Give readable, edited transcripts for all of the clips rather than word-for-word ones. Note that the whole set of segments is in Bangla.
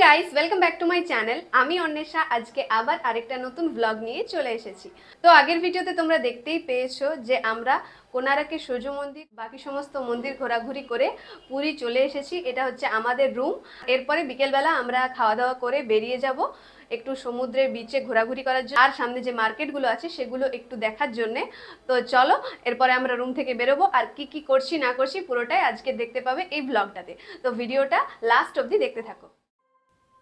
Guys, welcome back to my channel. আমি অন্বেষা আজকে আবার আরেকটা নতুন ব্লগ নিয়ে চলে এসেছি। তো আগের ভিডিওতে তোমরা দেখতেই পেয়েছো যে আমরা কোনারকের সূর্য মন্দির বাকি সমস্ত মন্দির ঘোরাঘুরি করে পুরী চলে এসেছি। এটা হচ্ছে আমাদের রুম। এরপরে বিকেলবেলা আমরা খাওয়া দাওয়া করে বেরিয়ে যাব একটু সমুদ্রের বিচে ঘোরাঘুরি করার জন্য, আর সামনে যে মার্কেটগুলো আছে সেগুলো একটু দেখার জন্যে। তো চলো, এরপরে আমরা রুম থেকে বেরোবো, আর কি কি করছি না করছি পুরোটাই আজকে দেখতে পাবে এই ব্লগটাতে। তো ভিডিওটা লাস্ট অবধি দেখতে থাকো।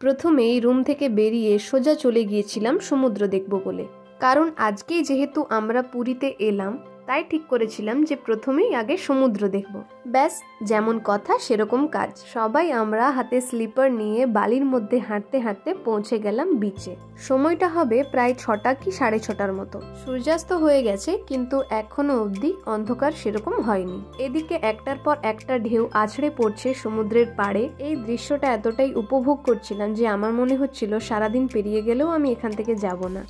প্রথমেই রুম থেকে বেরিয়ে সোজা চলে গিয়েছিলাম সমুদ্র দেখব বলে, কারণ আজকেই যেহেতু আমরা পুরীতে এলাম তাই ঠিক করেছিলাম যে প্রথমেই আগে সমুদ্র দেখব। ব্যাস, যেমন কথা সেরকম কাজ। সবাই আমরা হাতে স্লিপার নিয়ে বালির মধ্যে হাঁটতে হাঁটতে পৌঁছে গেলাম বিচে। সময়টা হবে প্রায় 6টা কি 6:30টার মতো। সূর্যাস্ত হয়ে গেছে, কিন্তু এখনো অবধি অন্ধকার সেরকম হয়নি। এদিকে একটার পর একটা ঢেউ আছড়ে পড়ছে সমুদ্রের পাড়ে। এই দৃশ্যটা এতটাই উপভোগ করছিলাম যে আমার মনে হচ্ছিল সারাদিন পেরিয়ে গেলেও আমি এখান থেকে যাব না।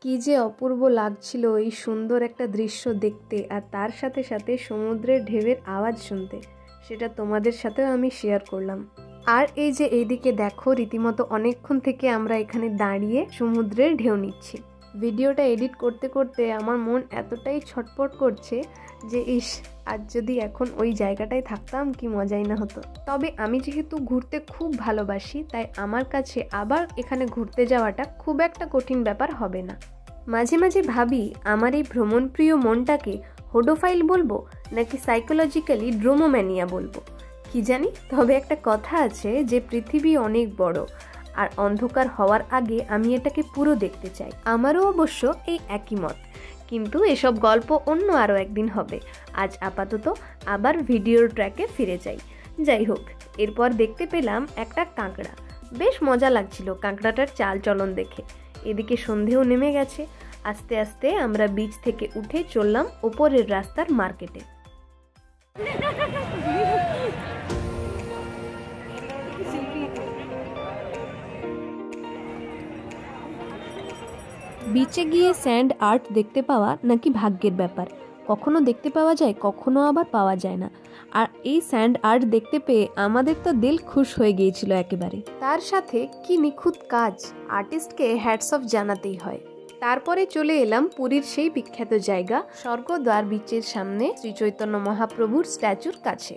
কি যে অপূর্ব লাগছিল এই সুন্দর একটা দৃশ্য দেখতে, আর তার সাথে সাথে সমুদ্রের ঢেউয়ের আওয়াজ শুনতে। সেটা তোমাদের সাথেও আমি শেয়ার করলাম। আর এই যে এইদিকে দেখো, রীতিমতো অনেকক্ষণ থেকে আমরা এখানে দাঁড়িয়ে সমুদ্রের ঢেউ নিচ্ছি। ভিডিওটা এডিট করতে করতে আমার মন এতটাই ছটপট করছে যে ইস, আজ যদি এখন ওই জায়গাটায় থাকতাম কি মজাই না হতো। তবে আমি যেহেতু ঘুরতে খুব ভালোবাসি, তাই আমার কাছে আবার এখানে ঘুরতে যাওয়াটা খুব একটা কঠিন ব্যাপার হবে না। মাঝে মাঝে ভাবি আমার এই ভ্রমণপ্রিয় মনটাকে হোডোফাইল বলবো নাকি সাইকোলজিক্যালি ড্রোমোম্যানিয়া বলবো, কি জানি। তবে একটা কথা আছে যে পৃথিবী অনেক বড়, আর অন্ধকার হওয়ার আগে আমি এটাকে পুরো দেখতে চাই। আমারও অবশ্য এই একই মত, কিন্তু এসব গল্প অন্য আরও একদিন হবে। আজ আপাতত আবার ভিডিওর ট্র্যাকে ফিরে যাই। যাই হোক, এরপর দেখতে পেলাম একটা কাঁকড়া। বেশ মজা লাগছিল কাঁকড়াটার চাল চলন দেখে। এদিকে সন্ধেও নেমে গেছে। আস্তে আস্তে আমরা বিচ থেকে উঠে চললাম ওপরের রাস্তার মার্কেটে। বিচে গিয়ে স্যান্ড আর্ট দেখতে পাওয়া নাকি ভাগ্যের ব্যাপার। কখনো দেখতে পাওয়া যায়, কখনো আবার পাওয়া যায় না। আর এই স্যান্ড আর্ট দেখতে পেয়ে আমাদের তো দিল খুশ হয়ে গিয়েছিল একেবারে। তার সাথে কি নিখুঁত কাজ, আর্টিস্টকে হ্যাটস অফ জানাতেই হয়। তারপরে চলে এলাম পুরীর সেই বিখ্যাত জায়গা স্বর্গদ্বার বিচের সামনে শ্রী চৈতন্য মহাপ্রভুর স্ট্যাচুর কাছে।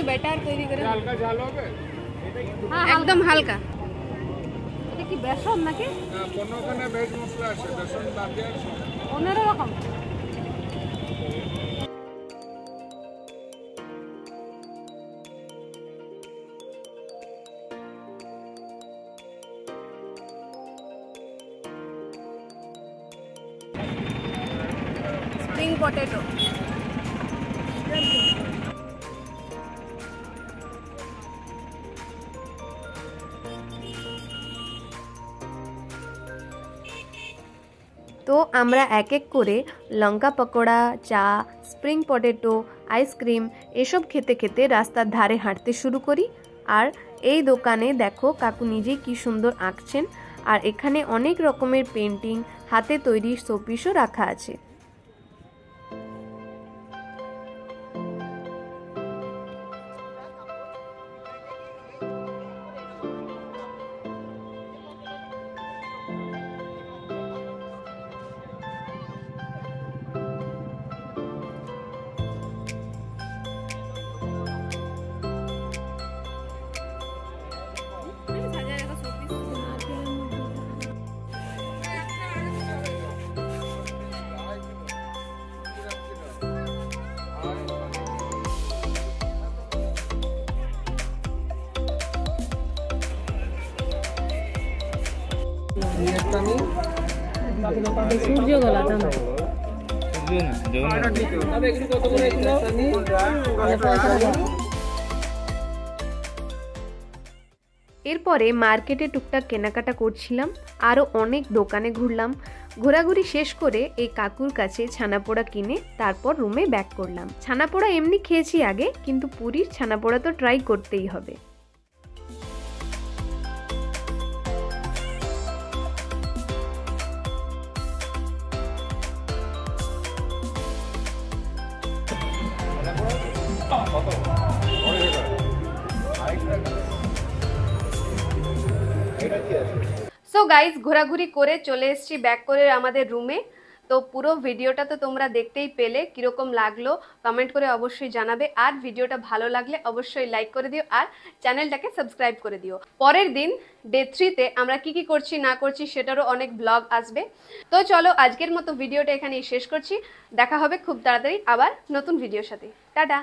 ব্যাটার তৈরি করে হালকা ঝাল হবে। হ্যাঁ একদম হালকা। এটা কি বেসন নাকি? হ্যাঁ, কোনোখানে ভেজ মশলা আছে, বেসন বাদ দিয়ে সব। অন্যরকম। Spring potato. তো আমরা এক এক করে লঙ্কা পকোড়া, চা, স্প্রিং পটেটো, আইসক্রিম এসব খেতে খেতে রাস্তার ধারে হাঁটতে শুরু করি। আর এই দোকানে দেখো কাকু নিজেই কি সুন্দর আঁকছেন, আর এখানে অনেক রকমের পেন্টিং, হাতে তৈরি শোপিসও রাখা আছে। সূর্য গলা দাম এরপরে মার্কেটে টুকটাক কেনাকাটা করছিলাম, আরও অনেক দোকানে ঘুরলাম। ঘোরাঘুরি শেষ করে এই কাকুর কাছে ছানাপোড়া কিনে তারপর রুমে ব্যাক করলাম। ছানাপোড়া এমনি খেয়েছি আগে, কিন্তু পুরীর ছানাপোড়া তো ট্রাই করতেই হবে। সো গাইস, ঘোরাঘুরি করে চলে এসেছি ব্যাক করে আমাদের রুমে। তো পুরো ভিডিওটা তো তোমরা দেখতেই পেলে, কিরকম লাগলো কমেন্ট করে অবশ্যই জানাবে। আর ভিডিওটা ভালো লাগলে অবশ্যই লাইক করে দিও আর চ্যানেলটাকে সাবস্ক্রাইব করে দিও। পরের দিন ডে 3-তে আমরা কি কি করছি না করছি সেটারও অনেক ব্লগ আসবে। তো চলো আজকের মতো ভিডিওটা এখানেই শেষ করছি। দেখা হবে খুব তাড়াতাড়ি আবার নতুন ভিডিওর সাথে। টাটা।